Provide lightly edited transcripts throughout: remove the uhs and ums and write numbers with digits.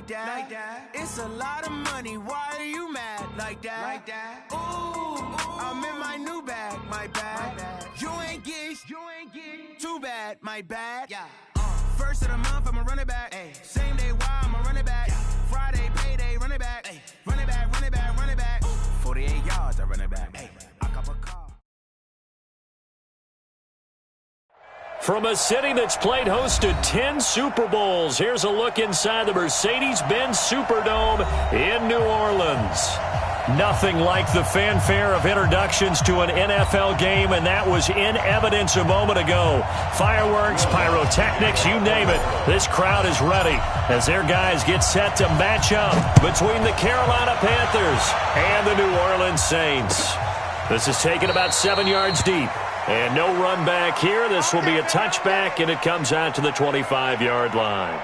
like that. It's a lot of money, why are you mad like that? Ooh, I'm in my new bag, my bad. You ain't get too bad, my bad. First of the month, I'ma run it back. Same day, why I'ma run it back. Friday, payday, run it back. Run it back, run it back, run it back. 48 yards, I run it back. I cop a car. From a city that's played host to 10 Super Bowls, here's a look inside the Mercedes-Benz Superdome in New Orleans. Nothing like the fanfare of introductions to an NFL game, and that was in evidence a moment ago. Fireworks, pyrotechnics, you name it. This crowd is ready as their guys get set to match up between the Carolina Panthers and the New Orleans Saints. This is taken about 7 yards deep. And no run back here. This will be a touchback, and it comes out to the 25-yard line.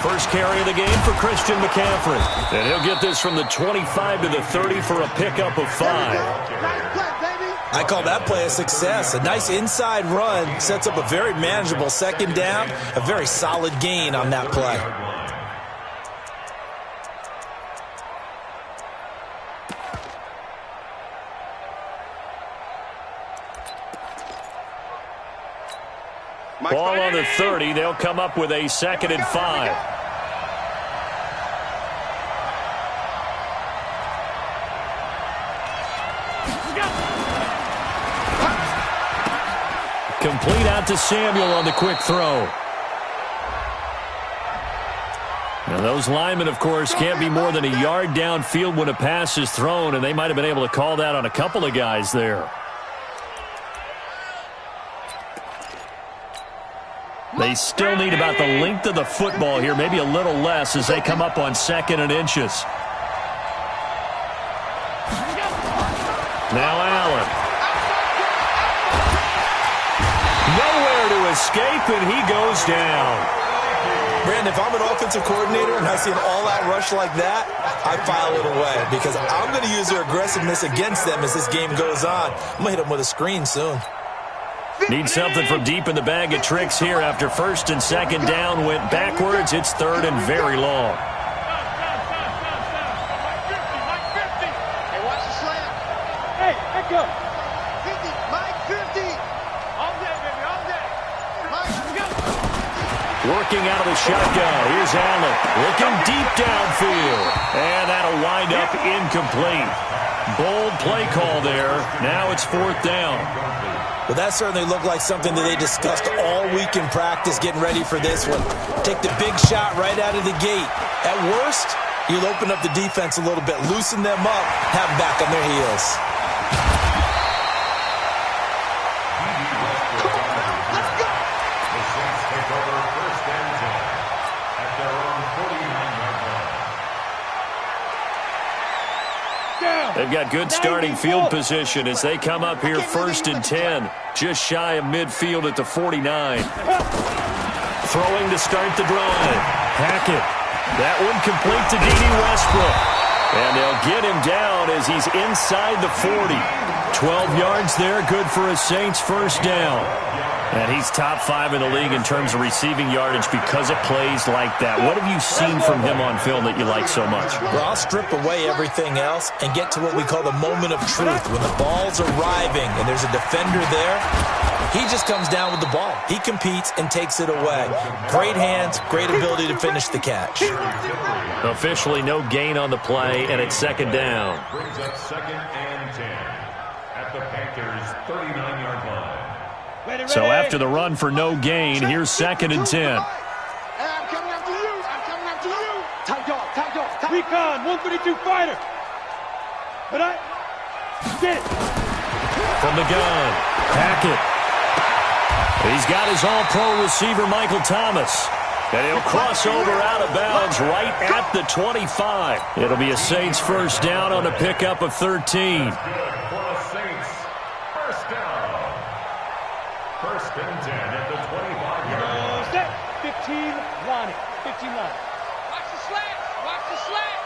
First carry of the game for Christian McCaffrey. And he'll get this from the 25 to the 30 for a pickup of 5. I call that play a success. A nice inside run sets up a very manageable second down. A very solid gain on that play. Ball on the 30. They'll come up with a 2nd and 5. Complete out to Samuel on the quick throw. Now those linemen, of course, can't be more than a yard downfield when a pass is thrown, and they might have been able to call that on a couple of guys there. They still need about the length of the football here, maybe a little less as they come up on 2nd and inches. Now Allen. Nowhere to escape, and he goes down. Brandon, if I'm an offensive coordinator and I see an all-out rush like that, I file it away because I'm going to use their aggressiveness against them as this game goes on. I'm going to hit them with a screen soon. Need something from deep in the bag of tricks here after 1st and 2nd down went backwards. It's 3rd and very long. Hey, watch the slam. Hey, let go. 50, Mike 50. All day, baby, all day. Mike, go. Working out of the shotgun. Here's Allen. Looking deep downfield. And that'll wind up incomplete. Bold play call there. Now it's 4th down. Well, that certainly looked like something that they discussed all week in practice getting ready for this one. Take the big shot right out of the gate. At worst, you'll open up the defense a little bit, loosen them up, have them back on their heels. Let's go. The Saints take over 1st and 10 at their own 49-yard line. They've got good starting field position as they come up here 1st and 10, just shy of midfield at the 49. Throwing to start the drive. Hackett. That one complete to D.D. Westbrook. And they'll get him down as he's inside the 40. 12 yards there, good for a Saints 1st down. And he's top 5 in the league in terms of receiving yardage because of plays like that. What have you seen from him on film that you like so much? Well, I'll strip away everything else and get to what we call the moment of truth. When the ball's arriving and there's a defender there, he just comes down with the ball. He competes and takes it away. Great hands, great ability to finish the catch. Officially no gain on the play, and it's 2nd down. Brings up 2nd and 10 at the Panthers' 39-yard line. So after the run for no gain, here's 2nd and 10. Hey, I'm coming after you. I'm coming after you. Tight dog, tight dog. Recon, 132 fighter. But I get it. From the gun, Hackett. He's got his all-pro receiver, Michael Thomas. And he'll cross over out of bounds right at the 25. It'll be a Saints first down on a pickup of 13. For the Saints, first down. First and 10 at the 25-yard line. Set. 15 line. 15 line. Watch the slant. Watch the slant.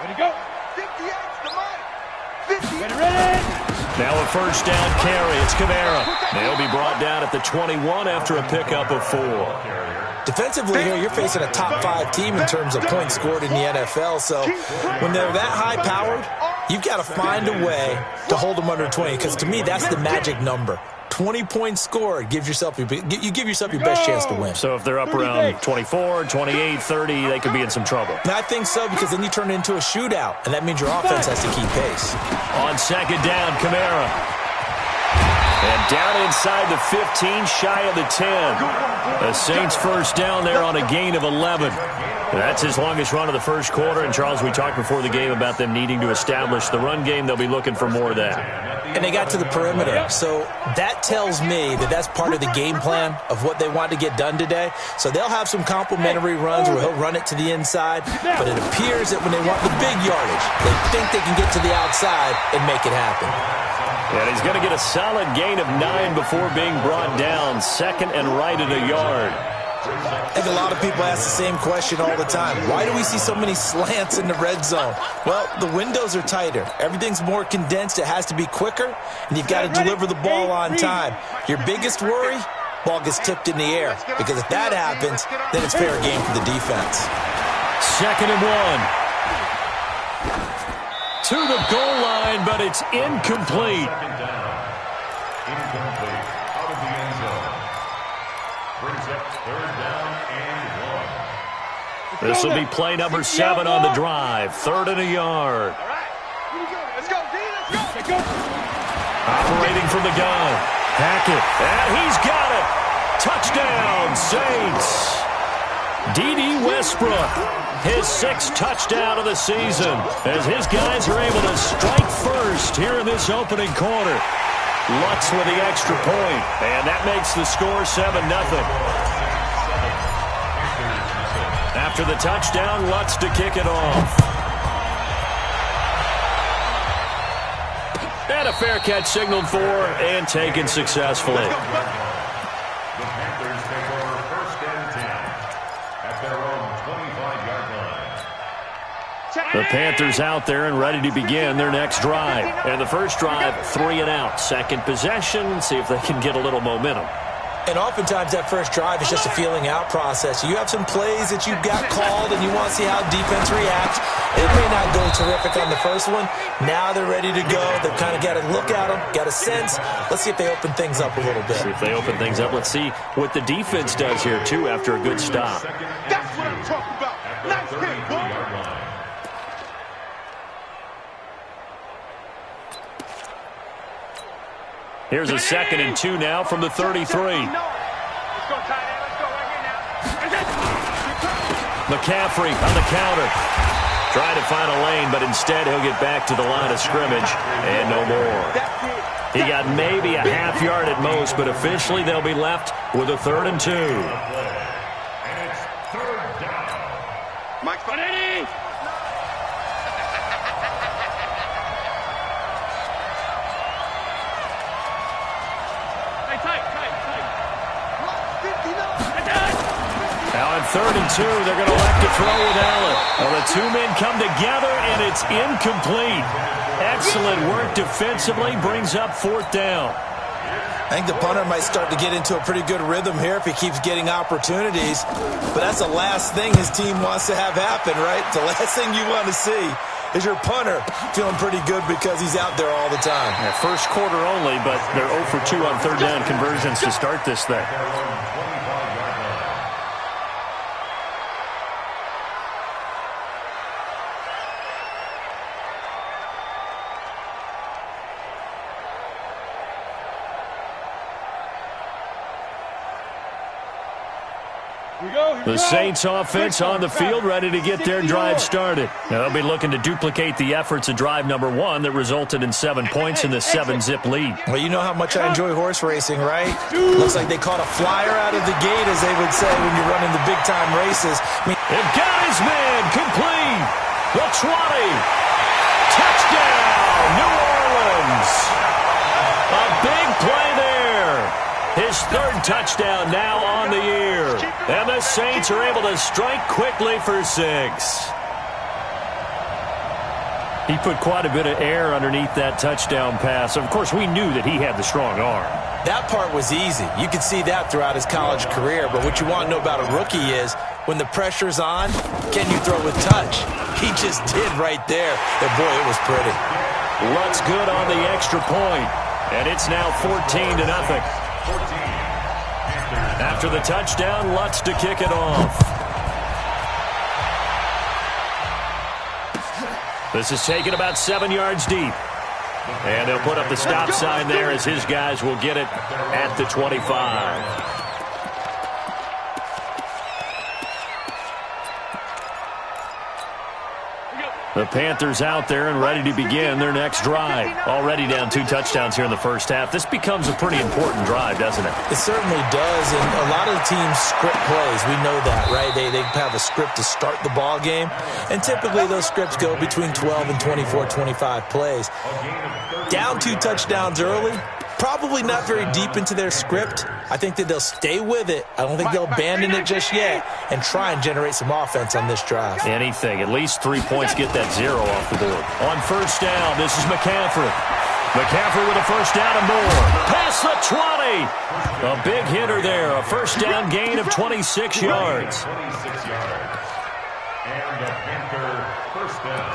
Ready to go. 58's the mark. 50. Ready. Now a first down carry. It's Kamara. They'll be brought down at the 21 after a pickup of 4. Defensively here, you're facing a top 5 team in terms of points scored in the NFL. So when they're that high-powered, you've got to find a way to hold them under 20. Because to me, that's the magic number. 20 points scored, you give yourself your best chance to win. So if they're up around 24, 28, 30, they could be in some trouble. And I think so, because then you turn it into a shootout, and that means your offense has to keep pace. On second down, Kamara. And down inside the 15, shy of the 10. The Saints first down there on a gain of 11. That's his longest run of the first quarter. And, Charles, we talked before the game about them needing to establish the run game. They'll be looking for more of that. And they got to the perimeter. So that tells me that that's part of the game plan of what they want to get done today. So they'll have some complimentary runs where he'll run it to the inside. But it appears that when they want the big yardage, they think they can get to the outside and make it happen. And he's going to get a solid gain of 9 before being brought down. Second and right at a yard. I think a lot of people ask the same question all the time. Why do we see so many slants in the red zone? Well, the windows are tighter. Everything's more condensed. It has to be quicker, and you've got to deliver the ball on time. Your biggest worry, ball gets tipped in the air, because if that happens, then it's fair game for the defense. Second and 1. To the goal line, but it's incomplete. Second down. Incomplete. Out of the end zone. Brings up third down and 1. This will be play number 7 on the drive. Third and a yard. All right. Here we go. Let's go, D. Let's go. Operating from the gun. Hackett. And he's got it. Touchdown, Saints. D.D. Westbrook, his 6th touchdown of the season, as his guys are able to strike first here in this opening quarter. Lutz with the extra point, and that makes the score 7-0. After the touchdown, Lutz to kick it off. And a fair catch signaled for and taken successfully. The Panthers take over first and 10 at their own 25-yard line. The Panthers out there and ready to begin their next drive. And the first drive, 3 and out. Second possession, see if they can get a little momentum. And oftentimes that first drive is just a feeling out process. You have some plays that you've got called and you want to see how defense reacts. It may not go terrific on the first one. Now they're ready to go. They've kind of got to look at them, got a sense. Let's see if they open things up a little bit. See if they open things up. Let's see what the defense does here, too, after a good stop. That's what I'm talking about. Nice hit, boy. Here's a 2nd and 2 now from the 33. Let's go, tight end. Let's go right here now. McCaffrey on the counter. Trying to find a lane, but instead he'll get back to the line of scrimmage and no more. He got maybe a half yard at most, but officially they'll be left with a 3rd and 2. And it's third down. Mike Spaghetti. Now on 3rd and 2, they're going to elect to throw with Allen. Well, the two men come together, and it's incomplete. Excellent work defensively, brings up 4th down. I think the punter might start to get into a pretty good rhythm here if he keeps getting opportunities. But that's the last thing his team wants to have happen, right? The last thing you want to see is your punter feeling pretty good because he's out there all the time. Yeah, first quarter only, but they're 0 for 2 on 3rd down conversions to start this thing. The Saints offense on the field, ready to get their drive started. Now, they'll be looking to duplicate the efforts of drive number 1 that resulted in 7 points in the 7-zip lead. Well, you know how much I enjoy horse racing, right? Looks like they caught a flyer out of the gate, as they would say when you're running the big-time races. They've got his man, complete. The 20. Touchdown, New Orleans. A big play there. His 3rd touchdown now on the year. And the Saints are able to strike quickly for 6. He put quite a bit of air underneath that touchdown pass. Of course, we knew that he had the strong arm. That part was easy. You could see that throughout his college career. But what you want to know about a rookie is, when the pressure's on, can you throw with touch? He just did right there. And boy, it was pretty. Lutz good on the extra point. And it's now 14-0. After the touchdown, Lutz to kick it off. This is taken about 7 yards deep. And they'll put up the stop sign there as his guys will get it at the 25. The Panthers out there and ready to begin their next drive. Already down 2 touchdowns here in the first half. This becomes a pretty important drive, doesn't it? It certainly does, and a lot of the teams script plays. We know that, right? They have a script to start the ball game, and typically those scripts go between 12 and 24, 25 plays. Down 2 touchdowns early, probably not very deep into their script. I think that they'll stay with it. I don't think they'll abandon it just yet and try and generate some offense on this drive. Anything. At least 3 points, get that 0 off the board. On first down, this is McCaffrey. McCaffrey with a first down and more. Past the 20. A big hitter there. A first down gain of 26 yards. 26 yards. And the Panther first down.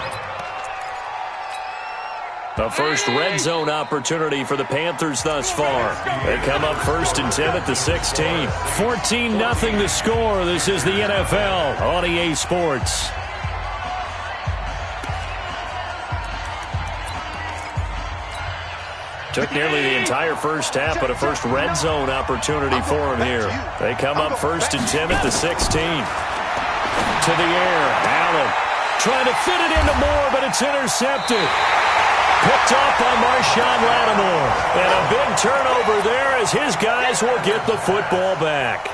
The first red zone opportunity for the Panthers thus far. They come up 1st and 10 at the 16. 14-0 the score. This is the NFL on EA Sports. Took nearly the entire first half, but a first red zone opportunity for him here. They come up 1st and 10 at the 16. To the air, Allen trying to fit it into Moore, but it's intercepted. Picked off by Marshawn Lattimore. And a big turnover there as his guys will get the football back.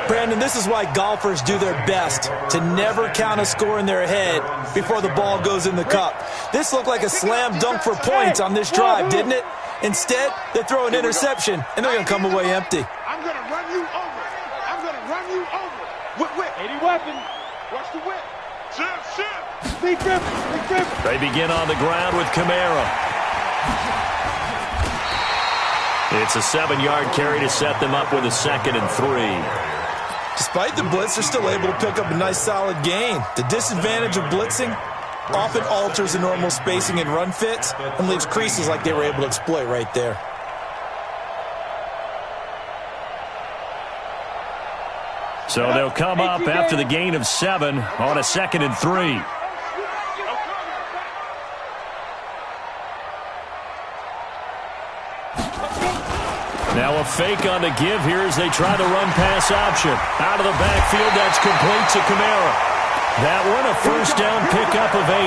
Brandon, this is why golfers do their best to never count a score in their head before the ball goes in the cup. This looked like a slam dunk for points on this drive, didn't it? Instead, they throw an interception, and they're going to come away empty. I'm going to run you over. I'm going to run you over. Whip. 80 weapon. Watch the whip. Shift. Big grip. They begin on the ground with Kamara. It's a 7-yard carry to set them up with a 2nd and 3. Despite the blitz, they're still able to pick up a nice solid gain. The disadvantage of blitzing often alters the normal spacing and run fits and leaves creases like they were able to exploit right there. So they'll come up after the gain of 7 on a 2nd and 3. Now a fake on the give here as they try the run-pass option. Out of the backfield, that's complete to Kamara. That one, a first down pickup of 8.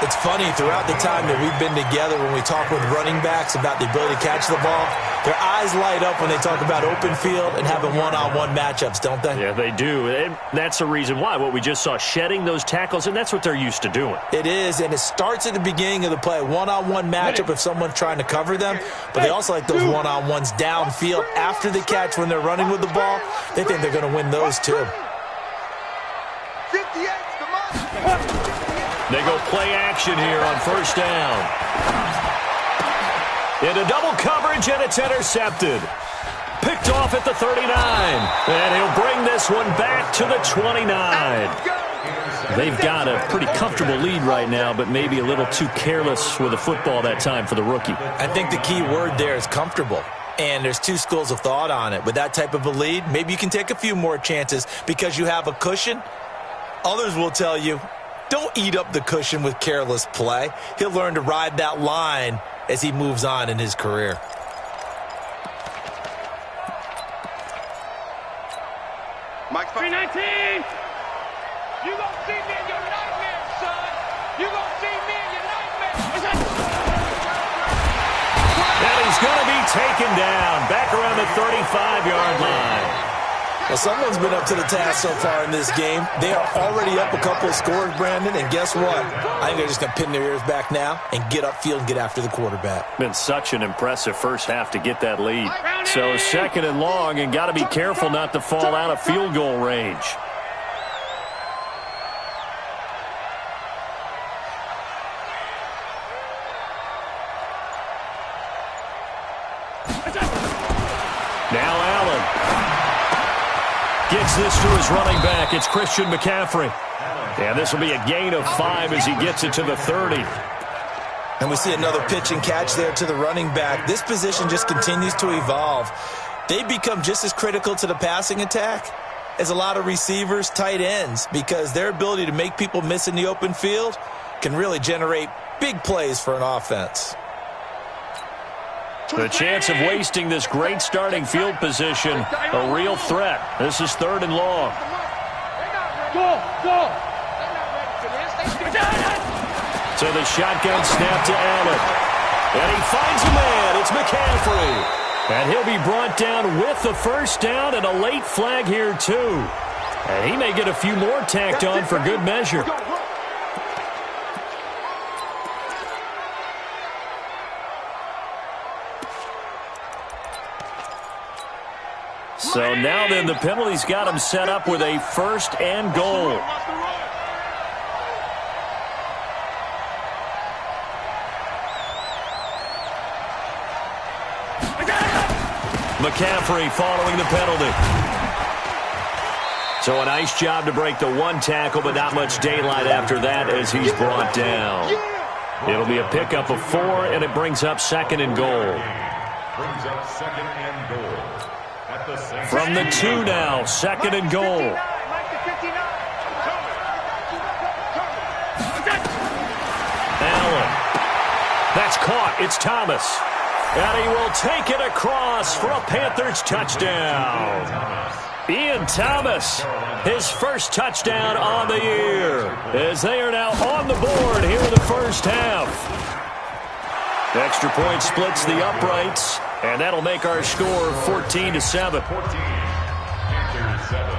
It's funny, throughout the time that we've been together, when we talk with running backs about the ability to catch the ball, their eyes light up when they talk about open field and having one-on-one matchups, don't they? Yeah, they do. And that's the reason why. What we just saw, shedding those tackles, and that's what they're used to doing. It is, and it starts at the beginning of the play. One-on-one matchup if someone's trying to cover them, but they also like those one-on-ones downfield after the catch when they're running with the ball. They think they're going to win those too. 58, come on. They go play action here on first down. Into double coverage, and it's intercepted. Picked off at the 39. And he'll bring this one back to the 29. They've got a pretty comfortable lead right now, but maybe a little too careless with the football that time for the rookie. I think the key word there is comfortable. And there's 2 schools of thought on it. With that type of a lead, maybe you can take a few more chances because you have a cushion. Others will tell you, don't eat up the cushion with careless play. He'll learn to ride that line as he moves on in his career. 14. You gonna see me in your nightmares, son. You gonna see me in your nightmares. And he's going to be taken down back around the 35-yard line. Well, someone's been up to the task so far in this game. They are already up a couple of scores, Brandon, and guess what? I think they're just going to pin their ears back now and get upfield and get after the quarterback. Been such an impressive first half to get that lead. So second and long, and got to be careful not to fall out of field goal range. Now Allen gets this to his running back. It's Christian McCaffrey. And this will be a gain of 5 as he gets it to the 30. And we see another pitch and catch there to the running back. This position just continues to evolve. They become just as critical to the passing attack as a lot of receivers, tight ends, because their ability to make people miss in the open field can really generate big plays for an offense. The chance of wasting this great starting field position, a real threat. This is third and long. Go. So the shotgun snap to Allen. And he finds a man. It's McCaffrey. And he'll be brought down with the first down and a late flag here too. And he may get a few more tacked on for good measure. So now then the penalty's got him set up with a first and goal. McCaffrey following the penalty. So a nice job to break the one tackle, but not much daylight after that as he's brought down. It'll be a pickup of 4, and it brings up second and goal. Brings up second and goal. From the 2 now, second and goal. Allen. That's caught. It's Thomas. And he will take it across for a Panthers touchdown. Ian Thomas, his first touchdown on the year, as they are now on the board here in the first half. Extra point splits the uprights, and that'll make our score 14-7. 14, Panthers 7.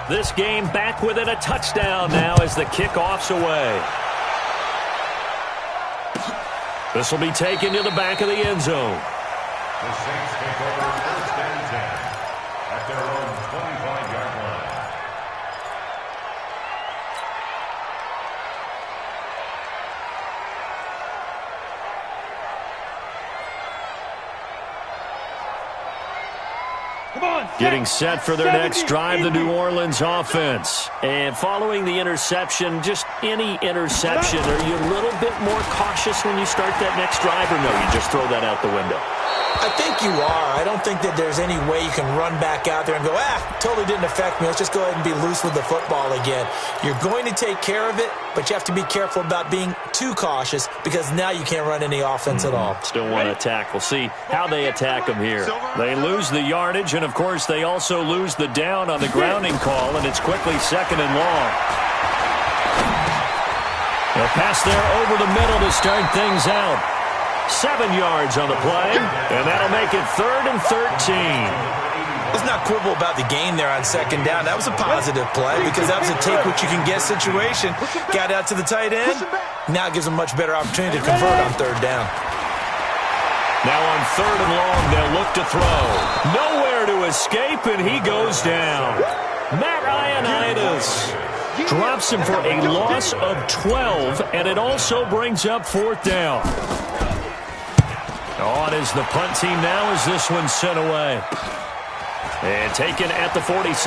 This game back within a touchdown now as the kickoff's away. This will be taken to the back of the end zone. The Saints take over first and 10 at their own 25-yard line. Getting set for their next drive, the New Orleans offense. And following the interception, just any interception, are you a little bit more cautious when you start that next drive, or no, you just throw that out the window? I think you are. I don't think that there's any way you can run back out there and go, totally didn't affect me. Let's just go ahead and be loose with the football again. You're going to take care of it, but you have to be careful about being too cautious because now you can't run any offense at all. Still want to attack. We'll see how they attack them here. They lose the yardage, and, of course, they also lose the down on the grounding call, and it's quickly second and long. They'll pass there over the middle to start things out. 7 yards on the play, and that'll make it 3rd and 13. Let's not quibble about the gain there on second down. That was a positive play because that was a take-what-you-can-get situation. Got out to the tight end. Now it gives them a much better opportunity to convert on third down. Now on 3rd and long, they'll look to throw. Nowhere to escape, and he goes down. Matt Ioannidis drops him for a loss of 12, and it also brings up 4th down. On is the punt team now as this one's sent away. And taken at the 46.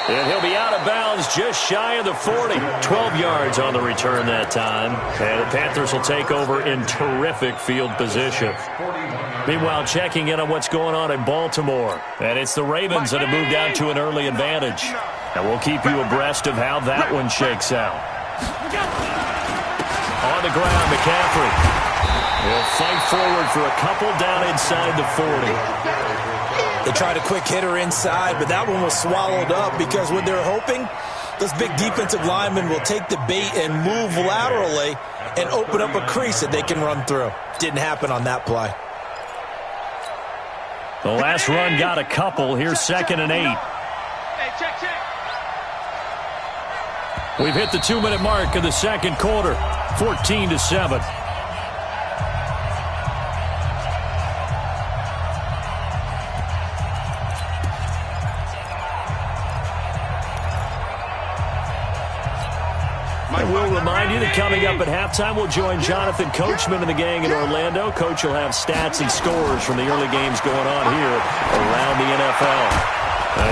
And he'll be out of bounds just shy of the 40. 12 yards on the return that time. And the Panthers will take over in terrific field position. Meanwhile, checking in on what's going on in Baltimore. And it's the Ravens that have moved out to an early advantage. And we'll keep you abreast of how that one shakes out. On the ground, McCaffrey. He'll fight forward for a couple down inside the 40. They tried a quick hitter inside, but that one was swallowed up because what they're hoping, those big defensive linemen will take the bait and move laterally and open up a crease that they can run through. Didn't happen on that play. The last run got a couple. Here's 2nd and 8. Hey, check. We've hit the 2-minute mark in the second quarter. 14-7. I will remind you that coming up at halftime, we'll join Jonathan Coachman and the gang in Orlando. Coach will have stats and scores from the early games going on here around the NFL.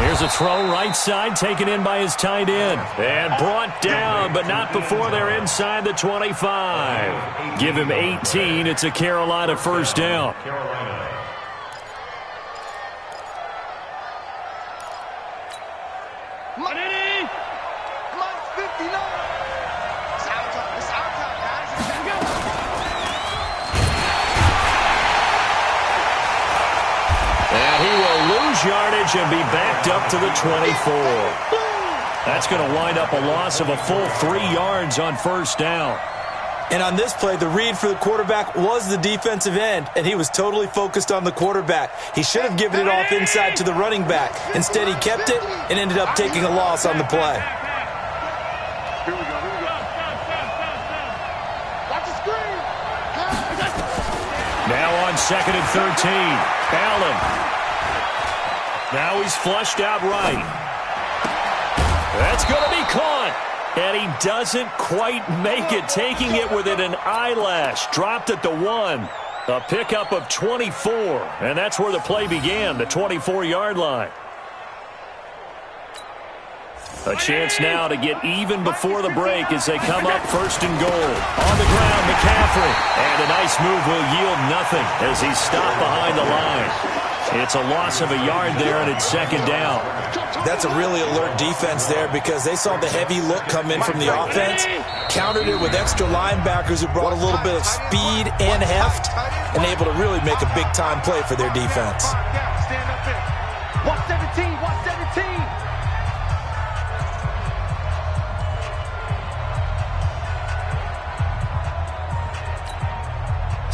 Here's a throw right side, taken in by his tight end. And brought down, but not before they're inside the 25. Give him 18. It's a Carolina first down. Yardage and be backed up to the 24. That's going to wind up a loss of a full 3 yards on first down. And on this play, the read for the quarterback was the defensive end, and he was totally focused on the quarterback. He should have given it off inside to the running back. Instead, he kept it and ended up taking a loss on the play. Here we go. Watch the screen. Now on 2nd and 13. Allen. Now he's flushed out right. That's going to be caught. And he doesn't quite make it, taking it within an eyelash. Dropped at the 1. A pickup of 24. And that's where the play began, the 24-yard line. A chance now to get even before the break as they come up 1st and goal. On the ground, McCaffrey. And a nice move will yield nothing as he's stopped behind the line. It's a loss of a yard there, and it's 2nd down. That's a really alert defense there because they saw the heavy look come in from the offense, countered it with extra linebackers who brought a little bit of speed and heft, and able to really make a big-time play for their defense. Stand up there. Watch 17. Watch 17.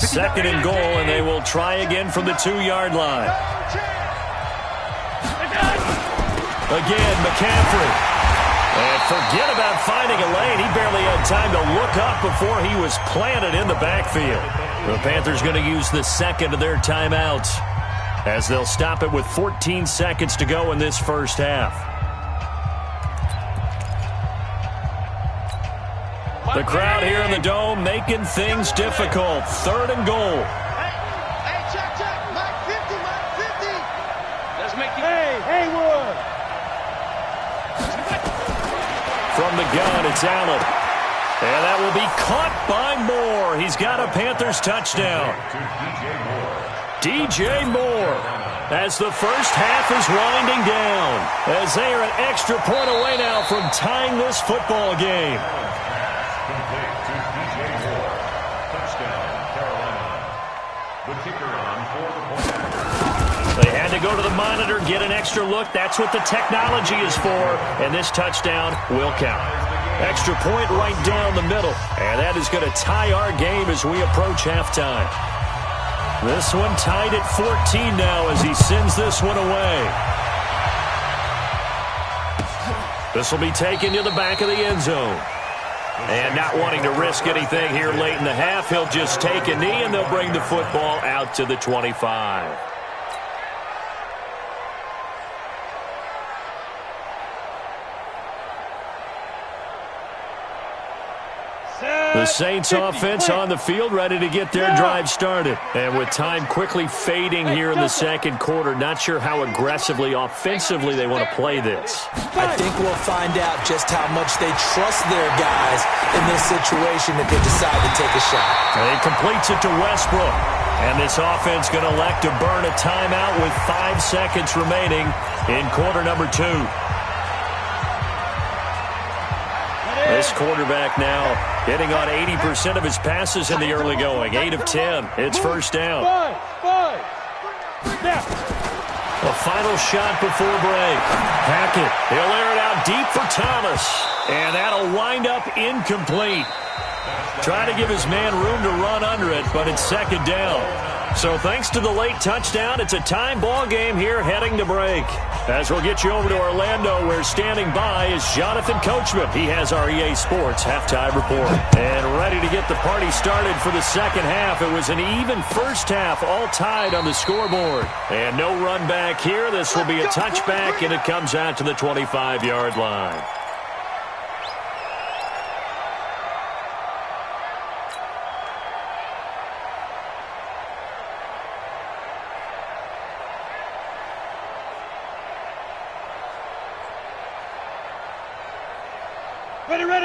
2nd and goal, and they will try again from the 2-yard line. Again, McCaffrey. And forget about finding a lane. He barely had time to look up before he was planted in the backfield. The Panthers going to use the 2nd of their timeouts as they'll stop it with 14 seconds to go in this first half. The crowd here in the Dome making things difficult. 3rd and goal. Hey, check. Mike 50, Mike 50. Let's make it. Hey, Haywood. From the gun, it's Allen. And that will be caught by Moore. He's got a Panthers touchdown. DJ Moore, as the first half is winding down, as they are an extra point away now from tying this football game. Complete to DJ Moore. Touchdown, Carolina. The kicker on for the point. They had to go to the monitor, get an extra look. That's what the technology is for. And this touchdown will count. Extra point right down the middle. And that is going to tie our game as we approach halftime. This one tied at 14 now as he sends this one away. This will be taken to the back of the end zone. And not wanting to risk anything here late in the half, he'll just take a knee and they'll bring the football out to the 25. The The Saints offense on the field, ready to get their drive started. And with time quickly fading here in the second quarter, not sure how aggressively, offensively they want to play this. I think we'll find out just how much they trust their guys in this situation if they decide to take a shot. And he completes it to Westbrook. And this offense going to elect to burn a timeout with 5 seconds remaining in quarter number 2. This quarterback now hitting on 80% of his passes in the early going. 8 of 10. It's first down. A final shot before break. Hackett, he'll air it out deep for Thomas. And that'll wind up incomplete. Trying to give his man room to run under it, but it's second down. So thanks to the late touchdown, it's a time ball game here heading to break. As we'll get you over to Orlando, where standing by is Jonathan Coachman. He has our EA Sports halftime report. And ready to get the party started for the second half. It was an even first half, all tied on the scoreboard. And no run back here. This will be a touchback, and it comes out to the 25-yard line.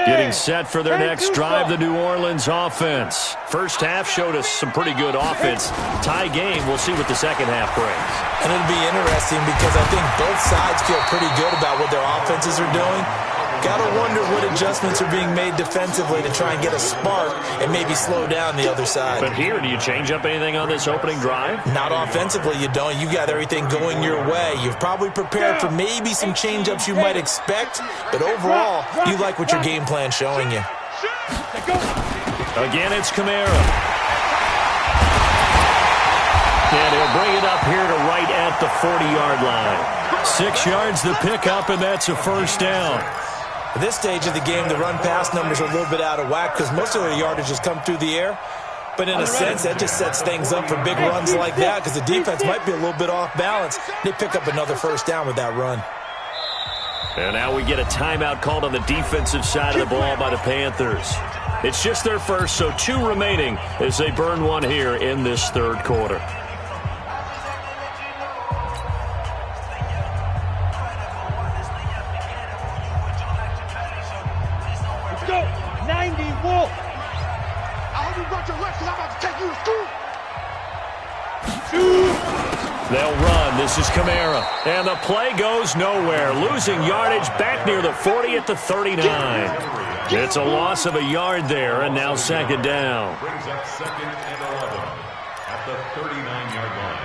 Getting set for their next drive, the New Orleans offense. First half showed us some pretty good offense. Tie game, we'll see what the second half brings. And it'll be interesting because I think both sides feel pretty good about what their offenses are doing. Got to wonder what adjustments are being made defensively to try and get a spark and maybe slow down the other side. But here, do you change up anything on this opening drive? Not offensively, you don't. You got everything going your way. You've probably prepared for maybe some change-ups you might expect, but overall, you like what your game plan's showing you. Again, it's Kamara. And he'll bring it up here to right at the 40-yard line. 6 yards the pickup, and that's a first down. At this stage of the game, the run-pass numbers are a little bit out of whack because most of their yardage has come through the air. But in a sense, that just sets things up for big runs like that because the defense might be a little bit off balance. They pick up another first down with that run. And now we get a timeout called on the defensive side of the ball by the Panthers. It's just their first, so 2 remaining as they burn one here in this third quarter. They'll run. This is Kamara. And the play goes nowhere. Losing yardage back near the 40 at the 39. It's a loss of a yard there, and now second down. Brings up second and 11 at the 39-yard line.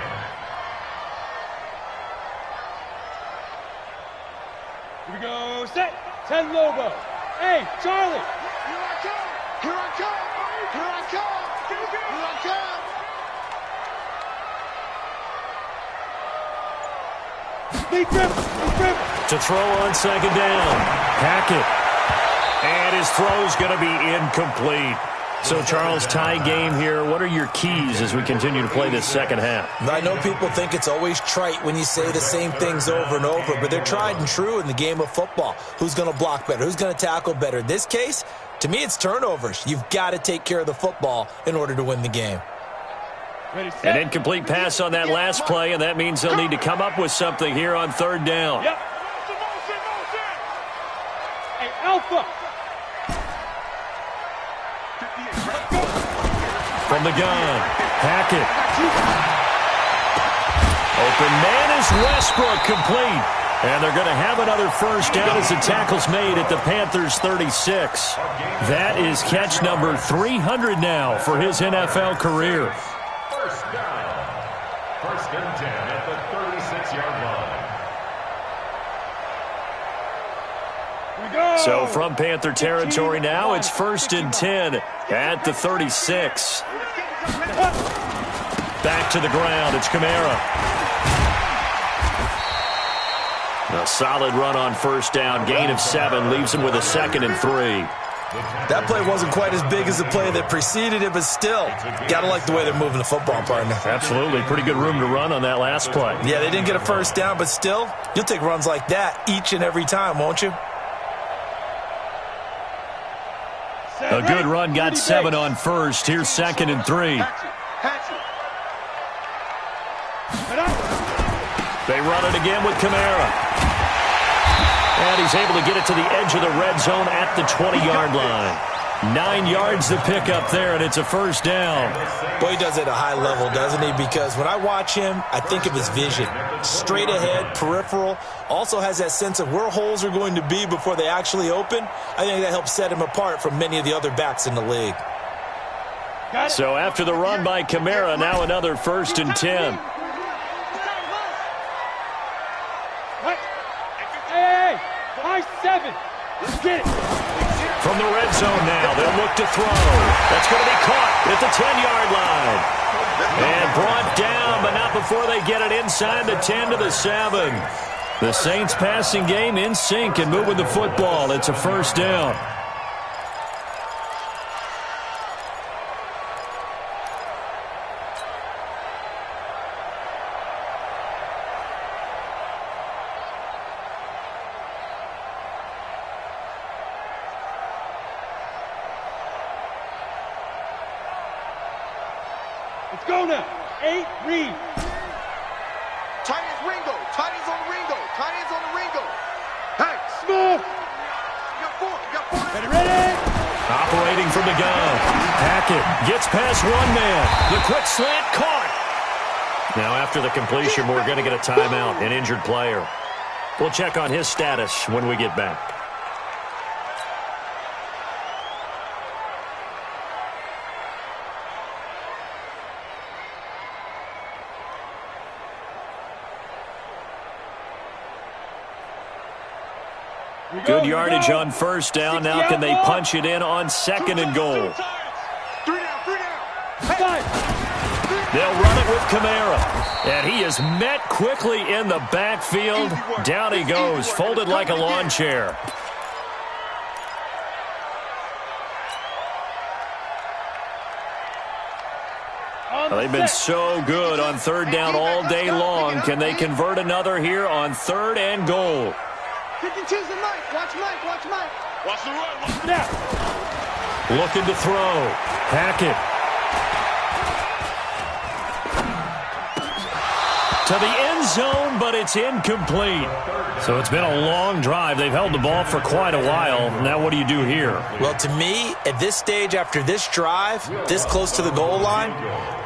Here we go. Set. 10 Lobo. Hey, Charlie. Here I come. Here I come. Here I come. Here I come. To throw on second down. Hackett. And his throw's going to be incomplete. So, Charles, tie game here. What are your keys as we continue to play this second half? I know people think it's always trite when you say the same things over and over, but they're tried and true in the game of football. Who's going to block better? Who's going to tackle better? In this case, to me, it's turnovers. You've got to take care of the football in order to win the game. An incomplete pass on that last play, and that means they'll need to come up with something here on third down. Yep. Hey, Alpha. From the gun, Hackett. Open man is Westbrook, complete. And they're going to have another first down as the tackle's made at the Panthers' 36. That is catch number 300 now for his NFL career. First down. First and 10 at the 36-yard line. So from Panther territory now, it's first and 10 at the 36. Back to the ground, it's Kamara. A solid run on first down, gain of 7, leaves him with a 2nd and 3. That play wasn't quite as big as the play that preceded it, but still, got to like the way they're moving the football, partner. Absolutely. Pretty good room to run on that last play. Yeah, they didn't get a first down, but still, you'll take runs like that each and every time, won't you? A good run got 7 on first. Here's 2nd and 3. They run it again with Kamara. And he's able to get it to the edge of the red zone at the 20-yard line. 9 yards to pick up there, and it's a first down. Boy, he does it at a high level, doesn't he? Because when I watch him, I think of his vision. Straight ahead, peripheral. Also has that sense of where holes are going to be before they actually open. I think that helps set him apart from many of the other backs in the league. So after the run by Kamara, now another 1st and 10. Hey, 5-7. Let's get it. From the red zone now, they'll look to throw. That's going to be caught at the 10-yard line. And brought down, but not before they get it inside the 10 to the 7. The Saints passing game in sync and moving the football. It's a first down. Let's go now. 8, read. Tight ends Ringo. Tight ends on Ringo. Tight ends on the Ringo. Hey, small. You got 4. You got 4. Ready? Operating from the gun. Hackett gets past one man. The quick slant caught. Now after the completion, we're going to get a timeout, an injured player. We'll check on his status when we get back. Good yardage on first down. Now can they punch it in on 2nd and goal? 3 down. 3 down. They'll run it with Kamara. And he is met quickly in the backfield. Down he goes, folded like a lawn chair. They've been so good on 3rd down all day long. Can they convert another here on 3rd and goal? 52's the Mike. Watch Mike. Watch Mike. Watch the run. Watch it out. Looking to throw. Hackett. To the end zone, but it's incomplete. So it's been a long drive. They've held the ball for quite a while. Now what do you do here? Well, to me, at this stage, after this drive, this close to the goal line,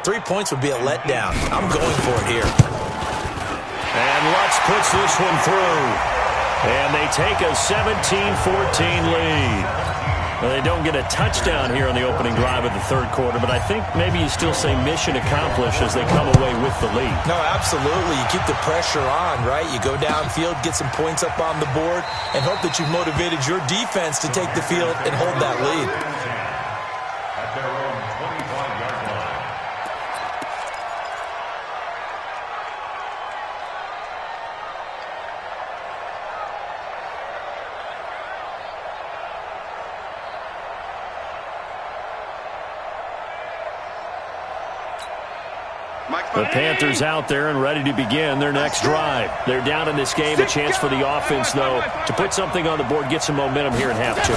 3 points would be a letdown. I'm going for it here. And Lutz puts this one through. And they take a 17-14 lead. Well, they don't get a touchdown here on the opening drive of the 3rd quarter, but I think maybe you still say mission accomplished as they come away with the lead. No, absolutely. You keep the pressure on, right? You go downfield, get some points up on the board, and hope that you've motivated your defense to take the field and hold that lead. At their own 25-yard line. The Panthers out there and ready to begin their next drive. They're down in this game. A chance for the offense, though, to put something on the board, get some momentum here in half 2.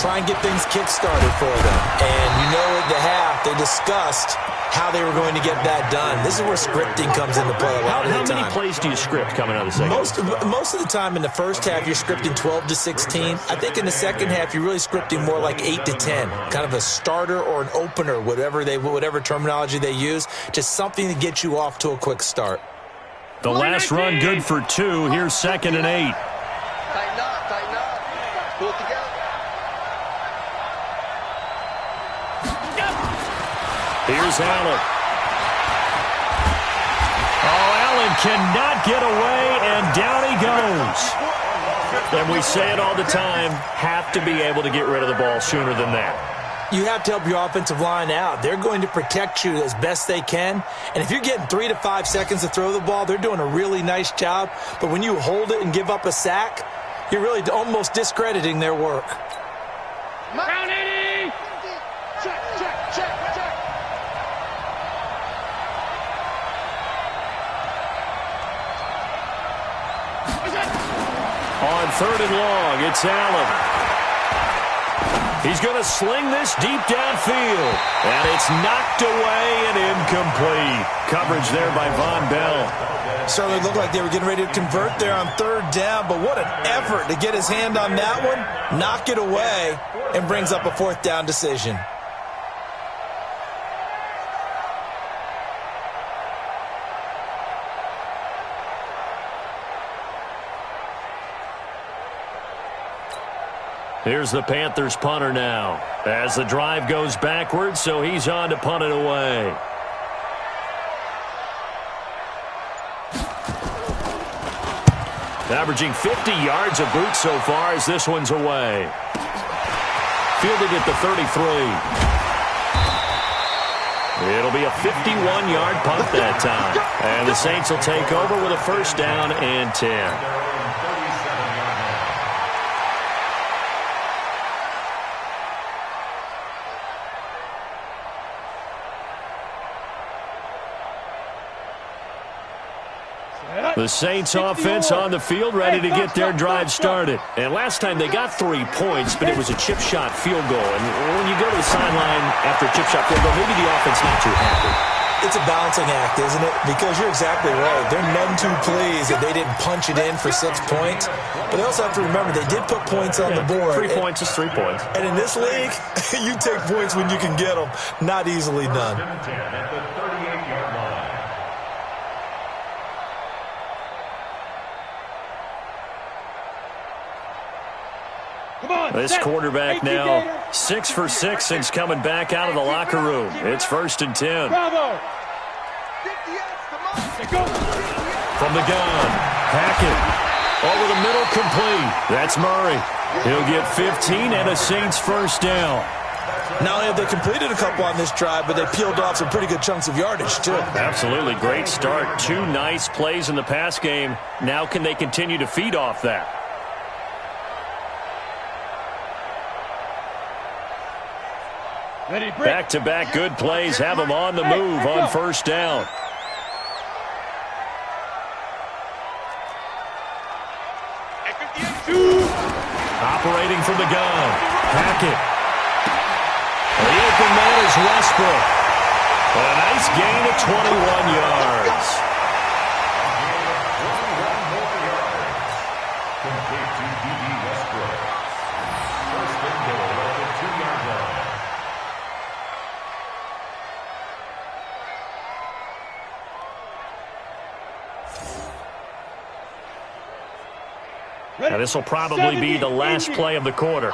Try and get things kick-started for them. And you know at the half, they discussed how they were going to get that done. This is where scripting comes into play a lot of the time. How many plays do you script coming out of the second? Most of the time in the first half, you're scripting 12 to 16. I think in the second half, you're really scripting more like 8 to 10. Kind of a starter or an opener, whatever terminology they use. Just something to get you off to a quick start. The last run good for 2. Here's 2nd and 8. Tighten up. Pull it together. Here's Allen. Oh, Allen cannot get away, and down he goes. And we say it all the time, have to be able to get rid of the ball sooner than that. You have to help your offensive line out. They're going to protect you as best they can. And if you're getting 3 to 5 seconds to throw the ball, they're doing a really nice job. But when you hold it and give up a sack, you're really almost discrediting their work. Round 80. Check. On 3rd and long, it's Allen. He's going to sling this deep downfield. And it's knocked away and incomplete. Coverage there by Von Bell. Certainly looked like they were getting ready to convert there on third down, but what an effort to get his hand on that one, knock it away, and brings up a fourth down decision. Here's the Panthers punter now as the drive goes backwards, so he's on to punt it away. Averaging 50 yards a boot so far as this one's away. Fielded at the 33. It'll be a 51-yard punt that time. And the Saints will take over with a first down and 10. The Saints offense on the field, ready to get their drive started. And last time they got 3 points, but it was a chip shot field goal. And when you go to the sideline after a chip shot field goal, maybe the offense not too happy. It's a balancing act, isn't it? Because you're exactly right. They're none too pleased that they didn't punch it in for 6 points. But they also have to remember they did put points on the board. 3 points is 3 points. And in this league, you take points when you can get them. Not easily done. This quarterback now 6 for 6 since coming back out of the locker room. It's 1st and 10. From the gun, Hackett over the middle, complete. That's Murray. He'll get 15 and a Saints first down. Not only have they completed a couple on this drive, but they peeled off some pretty good chunks of yardage, too. Absolutely. Great start. 2 nice plays in the pass game. Now can they continue to feed off that? Back-to-back good plays have them on the move on first down. Operating from the gun, Hackett. The open man is Westbrook. A nice gain of 21 yards. Complete to D.D. Westbrook. First and goal at the 2-yard line. Now this will probably be the last play of the quarter.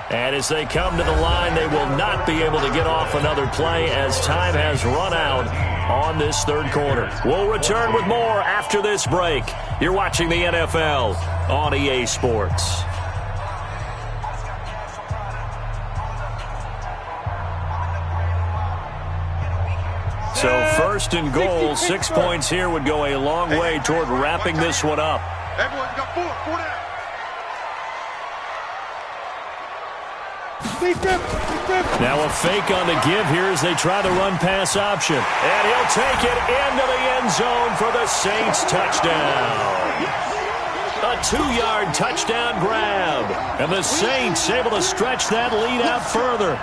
And as they come to the line, they will not be able to get off another play as time has run out on this third quarter. We'll return with more after this break. You're watching the NFL on EA Sports. So 1st and goal, 6 points here would go a long way toward wrapping this one up. Everyone's got 4 down. Now a fake on the give here as they try the run-pass option. And he'll take it into the end zone for the Saints touchdown. A 2-yard touchdown grab. And the Saints able to stretch that lead out further.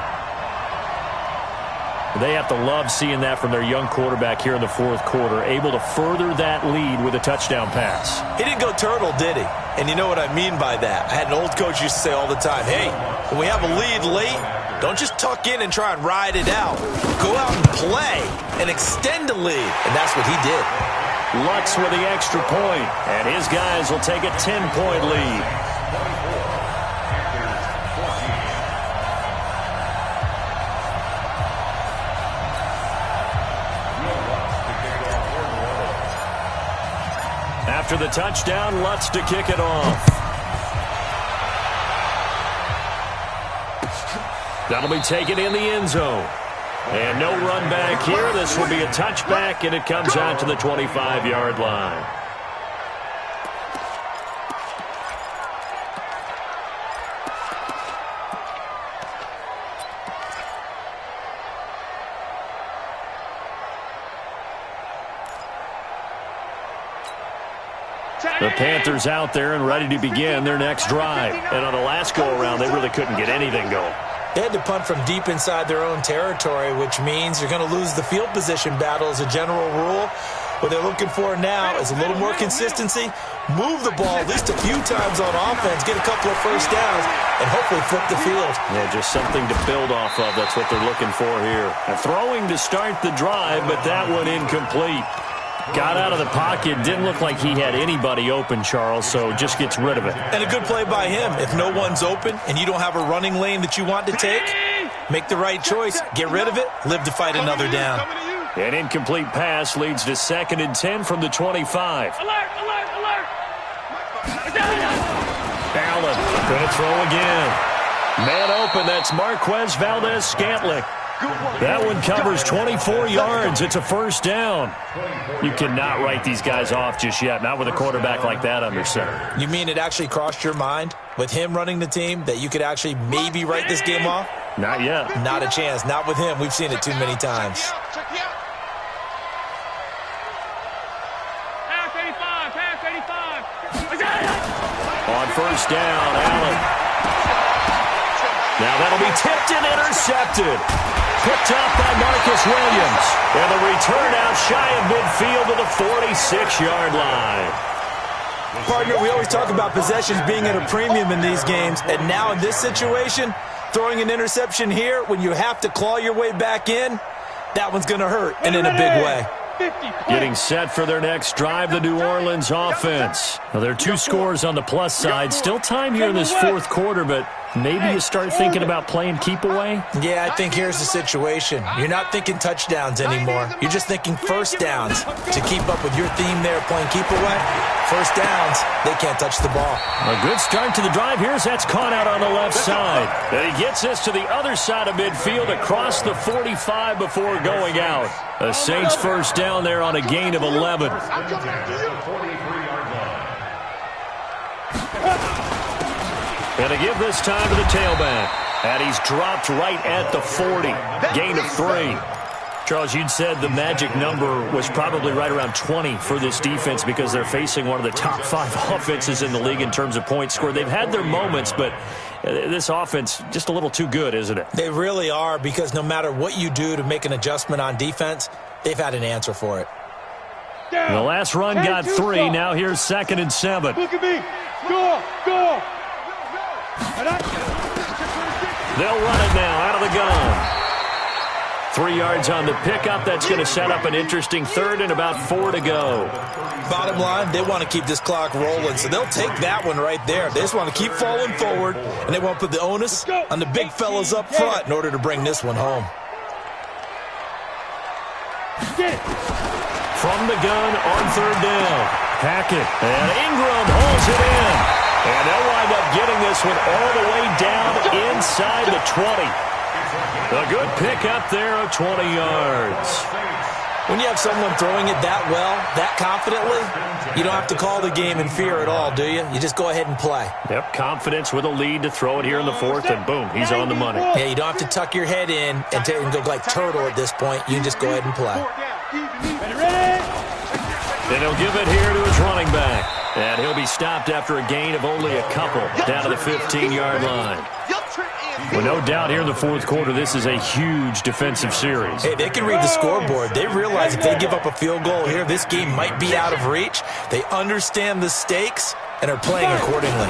They have to love seeing that from their young quarterback here in the fourth quarter, able to further that lead with a touchdown pass. He didn't go turtle, did he? And you know what I mean by that. I had an old coach used to say all the time, hey, when we have a lead late, don't just tuck in and try and ride it out. Go out and play and extend the lead. And that's what he did. Lutz with the extra point, and his guys will take a 10-point lead. After the touchdown, Lutz to kick it off. That'll be taken in the end zone. And no run back here. This will be a touchback, and it comes out to the 25-yard line. The Panthers out there and ready to begin their next drive. And on the last go-around, they really couldn't get anything going. They had to punt from deep inside their own territory, which means you're going to lose the field position battle as a general rule. What they're looking for now is a little more consistency, move the ball at least a few times on offense, get a couple of first downs, and hopefully flip the field. Yeah, just something to build off of. That's what they're looking for here. And throwing to start the drive, but that one incomplete. Got out of the pocket. Didn't look like he had anybody open, Charles, so just gets rid of it. And a good play by him. If no one's open and you don't have a running lane that you want to take, make the right choice. Get rid of it. Live to fight another down. An incomplete pass leads to 2nd and 10 from the 25. Alert, alert, alert. Allen going to throw again. Man open, that's Marquez Valdez-Scantling. That one covers 24 yards. It's a first down. You cannot write these guys off just yet, not with a quarterback like that under center. You mean it actually crossed your mind with him running the team that you could actually maybe write this game off? Not yet. Not a chance. Not with him. We've seen it too many times. Pass 85, pass 85. On first down, Allen. Now that'll be tipped and intercepted. Picked up by Marcus Williams. And the return out shy of midfield to the 46-yard line. Partner, we always talk about possessions being at a premium in these games. And now in this situation, throwing an interception here when you have to claw your way back in, that one's going to hurt, and in a big way. Getting set for their next drive, the New Orleans offense. Now, there are 2 scores on the plus side. Still time here in this 4th quarter, but maybe you start thinking about playing keep away? Yeah, I think here's the situation. You're not thinking touchdowns anymore. You're just thinking first downs. To keep up with your theme there, playing keep away, first downs, they can't touch the ball. A good start to the drive. Here's that's caught out on the left side. And he gets us to the other side of midfield across the 45 before going out. The Saints first down there on a gain of 11. And to give this time to the tailback. And he's dropped right at the 40. Gain of 3. Charles, you'd said the magic number was probably right around 20 for this defense because they're facing one of the top 5 offenses in the league in terms of points scored. They've had their moments, but this offense just a little too good, isn't it? They really are, because no matter what you do to make an adjustment on defense, they've had an answer for it. The last run got 3. Now here's 2nd and 7. Look at me. Go, go. They'll run it now out of the gun. 3 yards on the pickup. That's going to set up an interesting 3rd and about 4 to go. Bottom line, they want to keep this clock rolling, so they'll take that one right there. They just want to keep falling forward, and they want to put the onus on the big fellas up front in order to bring this one home. From the gun on 3rd down. Hackett, and Ingram holds it in. And they'll wind up getting this one all the way down inside the 20. A good pickup there of 20 yards. When you have someone throwing it that well, that confidently, you don't have to call the game in fear at all, do you? You just go ahead and play. Yep, confidence with a lead to throw it here in the 4th, and boom, he's on the money. Yeah, you don't have to tuck your head in and go like turtle at this point. You can just go ahead and play. And he'll give it here to his running back. And he'll be stopped after a gain of only a couple down to the 15-yard line. Well, no doubt here in the 4th quarter, this is a huge defensive series. Hey, they can read the scoreboard. They realize if they give up a field goal here, this game might be out of reach. They understand the stakes and are playing accordingly.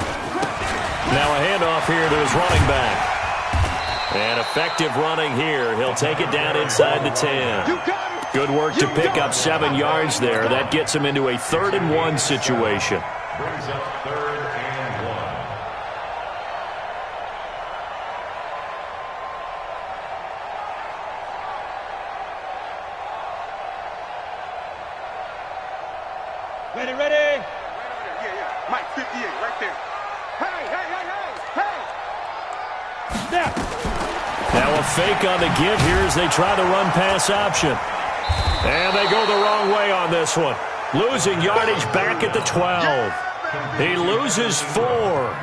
Now a handoff here to his running back. And effective running here. He'll take it down inside the 10. Good work to pick up 7 yards there. That gets him into a 3rd and 1 situation. Brings up 3rd and 1. Ready, ready. Yeah. Mike, 58, right there. Hey. Snap. Now a fake on the give here as they try the run-pass option. And they go the wrong way on this one. Losing yardage back at the 12. He loses 4,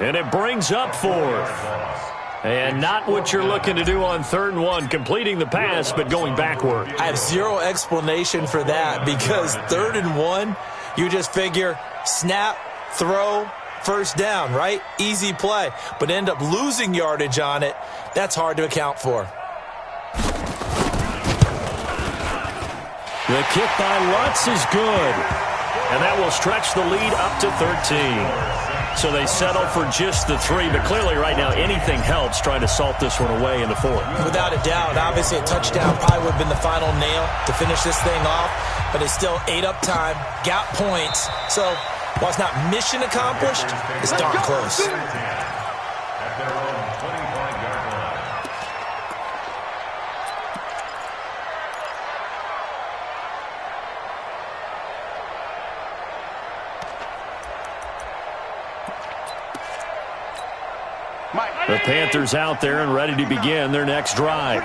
and it brings up 4th. And not what you're looking to do on 3rd and 1, completing the pass, but going backward. I have zero explanation for that, because 3rd and 1, you just figure Snap, throw, first down, right? Easy play, but end up losing yardage on it. That's hard to account for. The kick by Lutz is good, and that will stretch the lead up to 13. So they settle for just the 3, but clearly right now anything helps trying to salt this one away in the 4th. Without a doubt, obviously a touchdown probably would have been the final nail to finish this thing off, but it's still ate up time, got points. So while it's not mission accomplished, it's darn close. At their own 25-yard line. The Panthers out there and ready to begin their next drive.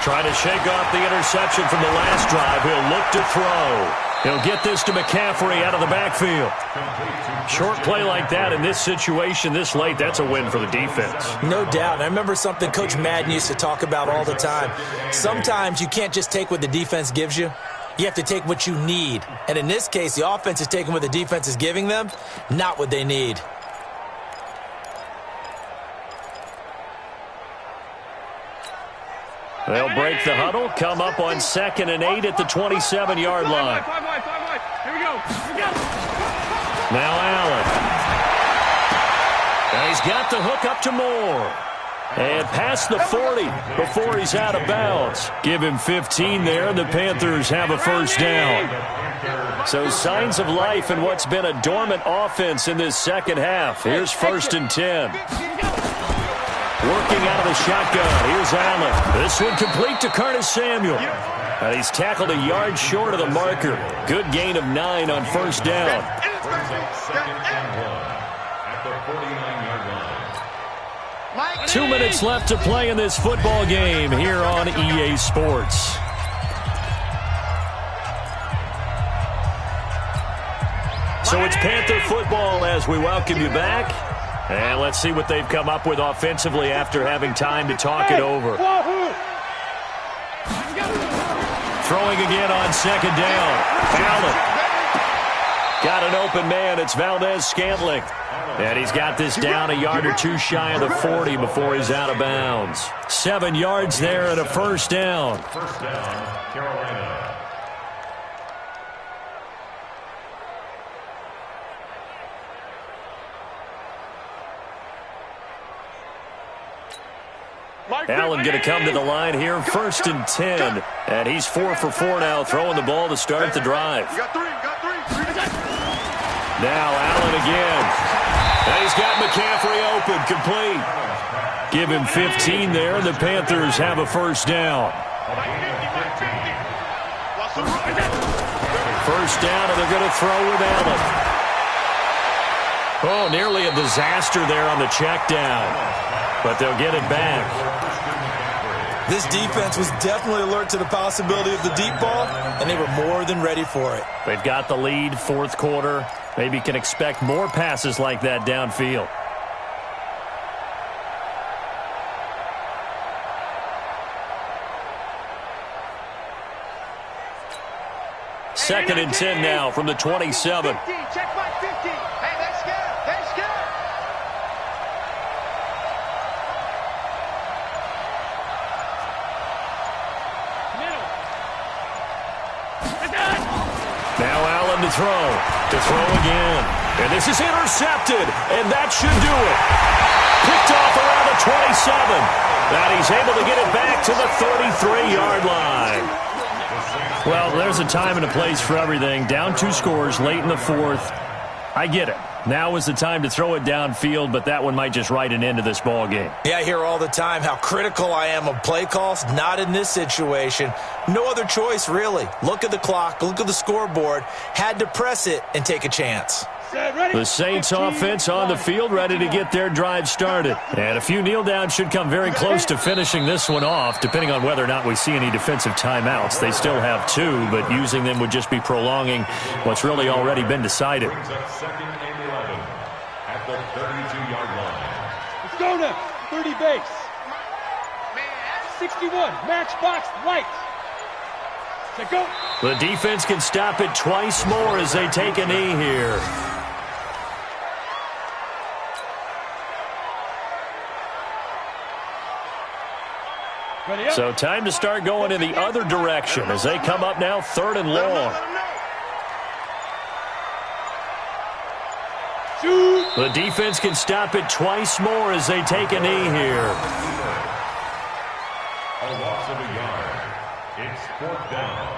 Trying to shake off the interception from the last drive. He'll look to throw. He'll get this to McCaffrey out of the backfield. Short play like that in this situation this late, that's a win for the defense. No doubt. I remember something Coach Madden used to talk about all the time. Sometimes you can't just take what the defense gives you. You have to take what you need. And in this case, the offense is taking what the defense is giving them, not what they need. They'll break the huddle, come up on 2nd and 8 at the 27-yard line. Here we go. Now Allen. And he's got the hook up to Moore. And past the 40 before he's out of bounds. Give him 15 there, and the Panthers have a first down. So signs of life in what's been a dormant offense in this second half. Here's 1st and 10. Working out of the shotgun. Here's Allen. This one complete to Curtis Samuel. And he's tackled a yard short of the marker. Good gain of 9 on first down. 2 minutes left to play in this football game here on EA Sports. So it's Panther football as we welcome you back. And let's see what they've come up with offensively after having time to talk it over. Throwing again on 2nd down. Allen. Got an open man. It's Valdez-Scantling. And he's got this down a yard or 2 shy of the 40 before he's out of bounds. 7 yards there and a first down. First down, Carolina. Allen going to come to the line here, 1st and 10. And he's 4 for 4 now, throwing the ball to start the drive. Now Allen again. And he's got McCaffrey open, complete. Give him 15 there, and the Panthers have a first down. First down, and they're going to throw with Allen. Oh, nearly a disaster there on the check down. But they'll get it back. This defense was definitely alert to the possibility of the deep ball, and they were more than ready for it. They've got the lead, 4th quarter. Maybe can expect more passes like that downfield. Second and 10 now from the 27. Check my 50. Hey, that's good. That's good. Now Allen to throw again. And this is intercepted, and that should do it. Picked off around the 27. And he's able to get it back to the 33-yard line. Well, there's a time and a place for everything. Down 2 scores late in the 4th. I get it. Now is the time to throw it downfield, but that one might just write an end to this ball game. Yeah, I hear all the time how critical I am of play calls. Not in this situation. No other choice, really. Look at the clock. Look at the scoreboard. Had to press it and take a chance. The Saints offense on the field, ready to get their drive started. And a few kneel downs should come very close to finishing this one off, depending on whether or not we see any defensive timeouts. They still have 2, but using them would just be prolonging what's really already been decided. Brings up 2nd and 11 at the 32-yard line. Let's go now. 30 base. 61, matchbox lights. Set, go. The defense can stop it twice more as they take a knee here. So time to start going in the other direction as they come up now 3rd and long. The defense can stop it twice more as they take a knee here. A loss of a yard. It's 4th down.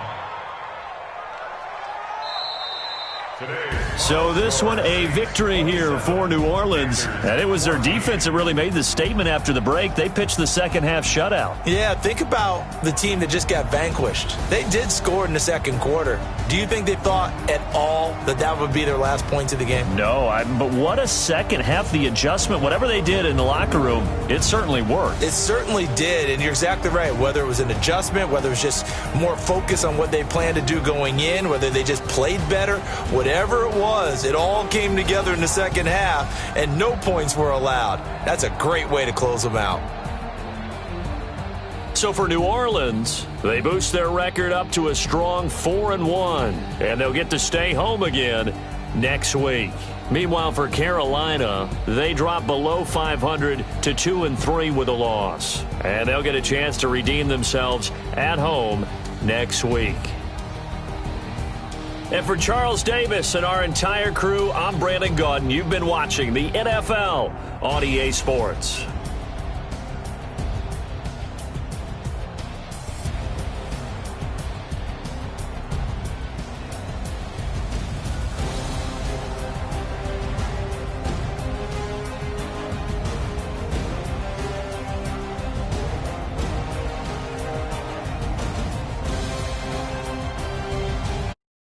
So this one a victory here for New Orleans. And it was their defense that really made the statement after the break. They pitched the second half shutout. Yeah, think about the team that just got vanquished. They did score in the second quarter. Do you think they thought at all that that would be their last points of the game? No, but what a second half. The adjustment, whatever they did in the locker room, it certainly worked. It certainly did, and you're exactly right. Whether it was an adjustment, whether it was just more focus on what they planned to do going in, whether they just played better, whatever it was, it all came together in the second half, and no points were allowed. That's a great way to close them out. So for New Orleans, they boost their record up to a strong 4-1, and they'll get to stay home again next week. Meanwhile, for Carolina, they drop below 500 to 2-3 with a loss, and they'll get a chance to redeem themselves at home next week. And for Charles Davis and our entire crew, I'm Brandon Gaudin. You've been watching the NFL on EA Sports.